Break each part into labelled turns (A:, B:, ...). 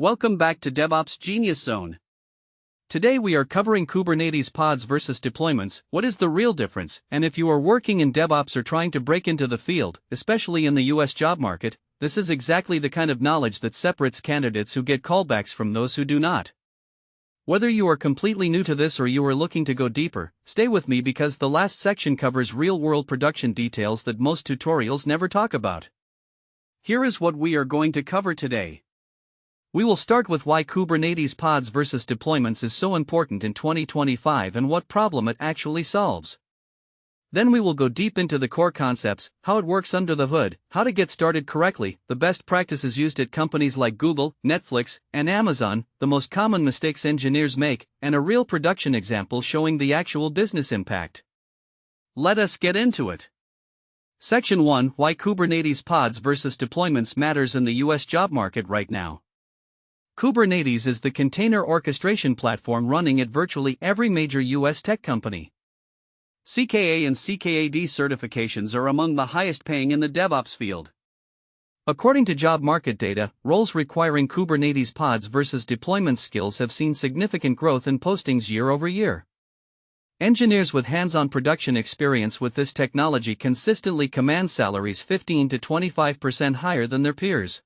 A: Welcome back to DevOps Genius Zone. Today we are covering Kubernetes pods versus deployments, what is the real difference, and if you are working in DevOps or trying to break into the field, especially in the US job market, this is exactly the kind of knowledge that separates candidates who get callbacks from those who do not. Whether you are completely new to this or you are looking to go deeper, stay with me because the last section covers real-world production details that most tutorials never talk about. Here is what we are going to cover today. We will start with why Kubernetes pods versus deployments is so important in 2025 and what problem it actually solves. Then we will go deep into the core concepts, how it works under the hood, how to get started correctly, the best practices used at companies like Google, Netflix, and Amazon, the most common mistakes engineers make, and a real production example showing the actual business impact. Let us get into it. Section 1: Why Kubernetes pods versus deployments matters in the US job market right now. Kubernetes is the container orchestration platform running at virtually every major US tech company. CKA and CKAD certifications are among the highest paying in the DevOps field. According to job market data, roles requiring Kubernetes pods versus deployment skills have seen significant growth in postings year over year. Engineers with hands-on production experience with this technology consistently command salaries 15 to 25% higher than their peers.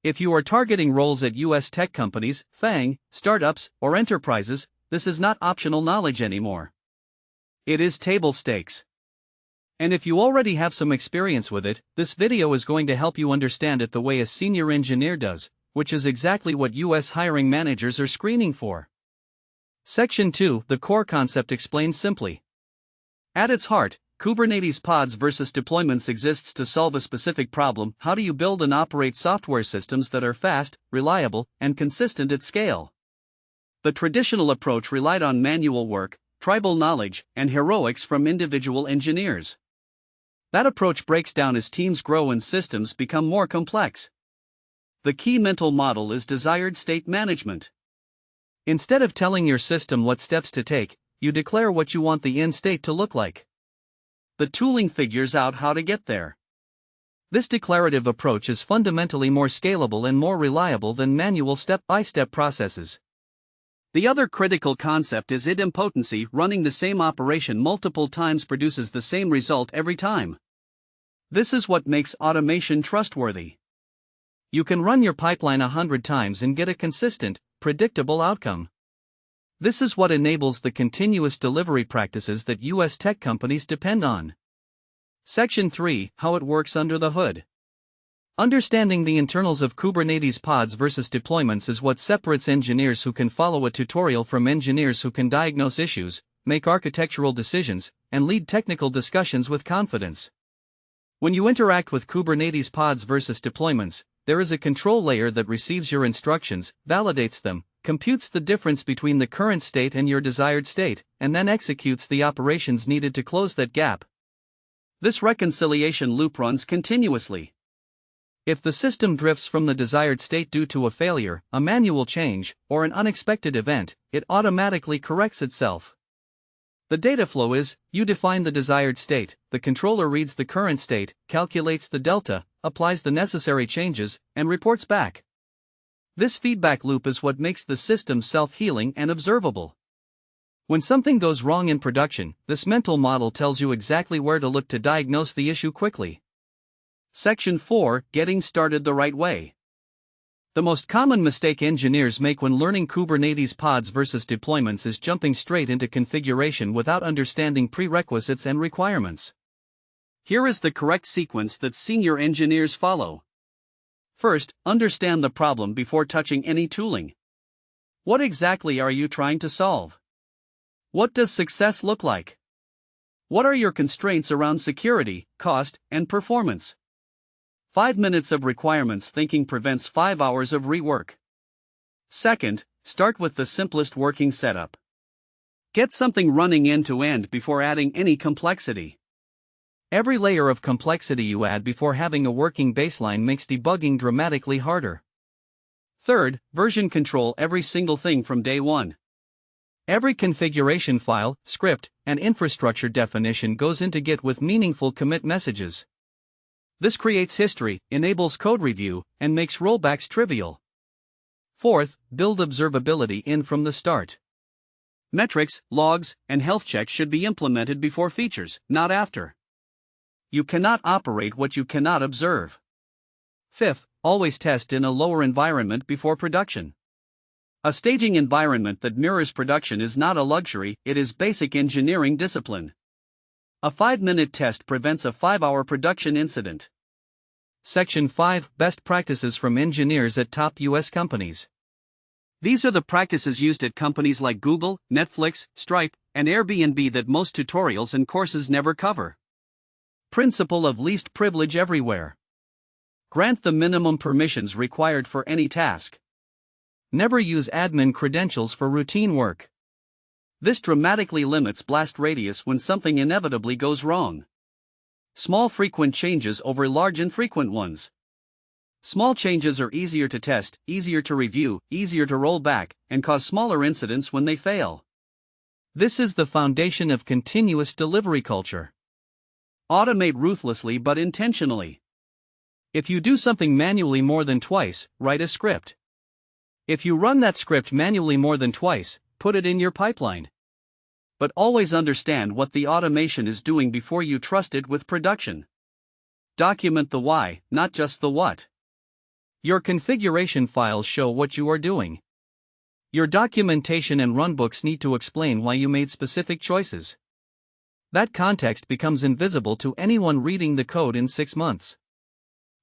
A: If you are targeting roles at US tech companies, FAANG, startups, or enterprises, this is not optional knowledge anymore. It is table stakes. And if you already have some experience with it, this video is going to help you understand it the way a senior engineer does, which is exactly what US hiring managers are screening for. Section 2: The core concept explained simply. At its heart, Kubernetes pods versus deployments exists to solve a specific problem: how do you build and operate software systems that are fast, reliable, and consistent at scale? The traditional approach relied on manual work, tribal knowledge, and heroics from individual engineers. That approach breaks down as teams grow and systems become more complex. The key mental model is desired state management. Instead of telling your system what steps to take, you declare what you want the end state to look like. The tooling figures out how to get there. This declarative approach is fundamentally more scalable and more reliable than manual step-by-step processes. The other critical concept is idempotency. Running the same operation multiple times produces the same result every time. This is what makes automation trustworthy. You can run your pipeline 100 times and get a consistent, predictable outcome. This is what enables the continuous delivery practices that US tech companies depend on. Section 3: How it works under the hood. Understanding the internals of Kubernetes pods versus deployments is what separates engineers who can follow a tutorial from engineers who can diagnose issues, make architectural decisions, and lead technical discussions with confidence. When you interact with Kubernetes pods versus deployments, there is a control layer that receives your instructions, validates them, computes the difference between the current state and your desired state, and then executes the operations needed to close that gap. This reconciliation loop runs continuously. If the system drifts from the desired state due to a failure, a manual change, or an unexpected event, it automatically corrects itself. The data flow is: you define the desired state, the controller reads the current state, calculates the delta, applies the necessary changes, and reports back. This feedback loop is what makes the system self-healing and observable. When something goes wrong in production, this mental model tells you exactly where to look to diagnose the issue quickly. Section 4: Getting started the right way. The most common mistake engineers make when learning Kubernetes pods versus deployments is jumping straight into configuration without understanding prerequisites and requirements. Here is the correct sequence that senior engineers follow. First, understand the problem before touching any tooling. What exactly are you trying to solve? What does success look like? What are your constraints around security, cost, and performance? 5 minutes of requirements thinking prevents 5 hours of rework. Second, start with the simplest working setup. Get something running end to end before adding any complexity. Every layer of complexity you add before having a working baseline makes debugging dramatically harder. Third, version control every single thing from day one. Every configuration file, script, and infrastructure definition goes into Git with meaningful commit messages. This creates history, enables code review, and makes rollbacks trivial. Fourth, build observability in from the start. Metrics, logs, and health checks should be implemented before features, not after. You cannot operate what you cannot observe. Fifth, always test in a lower environment before production. A staging environment that mirrors production is not a luxury, it is basic engineering discipline. A 5-minute test prevents a 5-hour production incident. Section 5, Best Practices from Engineers at Top U.S. Companies. These are the practices used at companies like Google, Netflix, Stripe, and Airbnb that most tutorials and courses never cover. Principle of least privilege everywhere. Grant the minimum permissions required for any task. Never use admin credentials for routine work. This dramatically limits blast radius when something inevitably goes wrong. Small frequent changes over large infrequent ones. Small changes are easier to test, easier to review, easier to roll back, and cause smaller incidents when they fail. This is the foundation of continuous delivery culture. Automate ruthlessly but intentionally. If you do something manually more than twice, write a script. If you run that script manually more than twice, put it in your pipeline. But always understand what the automation is doing before you trust it with production. Document the why, not just the what. Your configuration files show what you are doing. Your documentation and runbooks need to explain why you made specific choices. That context becomes invisible to anyone reading the code in 6 months.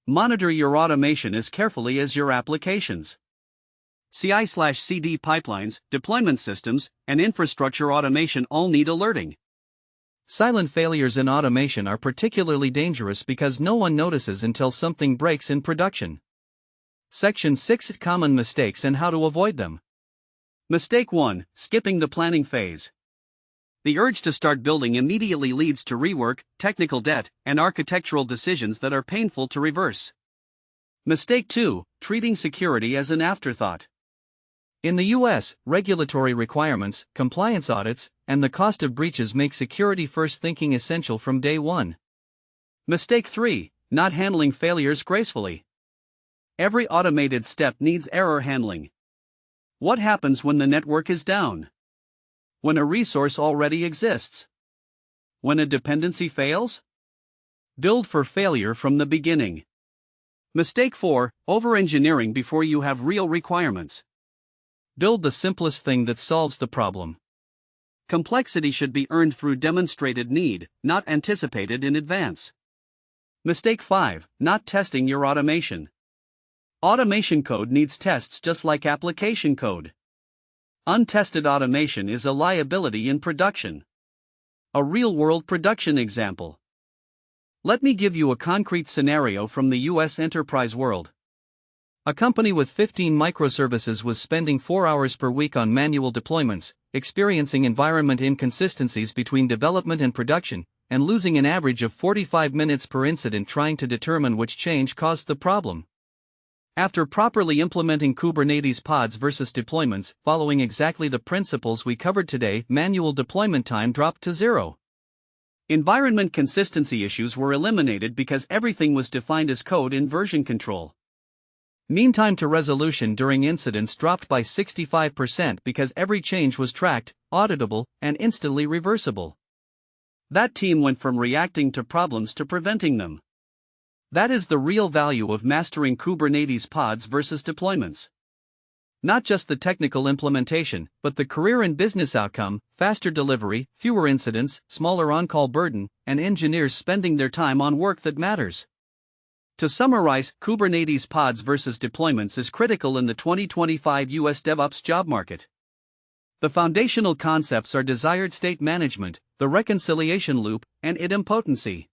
A: Monitor your automation as carefully as your applications. CI/CD pipelines, deployment systems, and infrastructure automation all need alerting. Silent failures in automation are particularly dangerous because no one notices until something breaks in production. Section 6, Common mistakes and how to avoid them. Mistake 1, skipping the planning phase. The urge to start building immediately leads to rework, technical debt, and architectural decisions that are painful to reverse. Mistake 2, treating security as an afterthought. In the US, regulatory requirements, compliance audits, and the cost of breaches make security-first thinking essential from day one. Mistake 3, not handling failures gracefully. Every automated step needs error handling. What happens when the network is down? When a resource already exists? When a dependency fails? Build for failure from the beginning. Mistake 4, over-engineering before you have real requirements. Build the simplest thing that solves the problem. Complexity should be earned through demonstrated need, not anticipated in advance. Mistake 5, not testing your automation. Automation code needs tests just like application code. Untested automation is a liability in production. A real-world production example. Let me give you a concrete scenario from the US enterprise world. A company with 15 microservices was spending 4 hours per week on manual deployments, experiencing environment inconsistencies between development and production, and losing an average of 45 minutes per incident trying to determine which change caused the problem. After properly implementing Kubernetes pods versus deployments, following exactly the principles we covered today, manual deployment time dropped to 0. Environment consistency issues were eliminated because everything was defined as code in version control. Mean time to resolution during incidents dropped by 65% because every change was tracked, auditable, and instantly reversible. That team went from reacting to problems to preventing them. That is the real value of mastering Kubernetes pods versus deployments. Not just the technical implementation, but the career and business outcome, faster delivery, fewer incidents, smaller on-call burden, and engineers spending their time on work that matters. To summarize, Kubernetes pods versus deployments is critical in the 2025 US DevOps job market. The foundational concepts are desired state management, the reconciliation loop, and idempotency.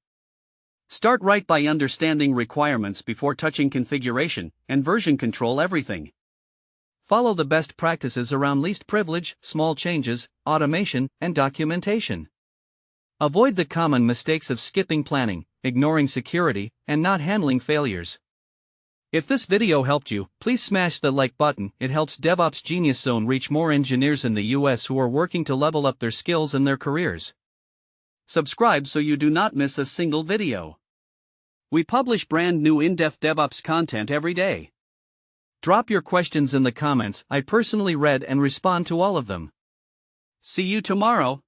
A: Start right by understanding requirements before touching configuration, and version control everything. Follow the best practices around least privilege, small changes, automation, and documentation. Avoid the common mistakes of skipping planning, ignoring security, and not handling failures. If this video helped you, please smash the like button. It helps DevOps Genius Zone reach more engineers in the US who are working to level up their skills and their careers. Subscribe so you do not miss a single video. We publish brand new in-depth DevOps content every day. Drop your questions in the comments. I personally read and respond to all of them. See you tomorrow.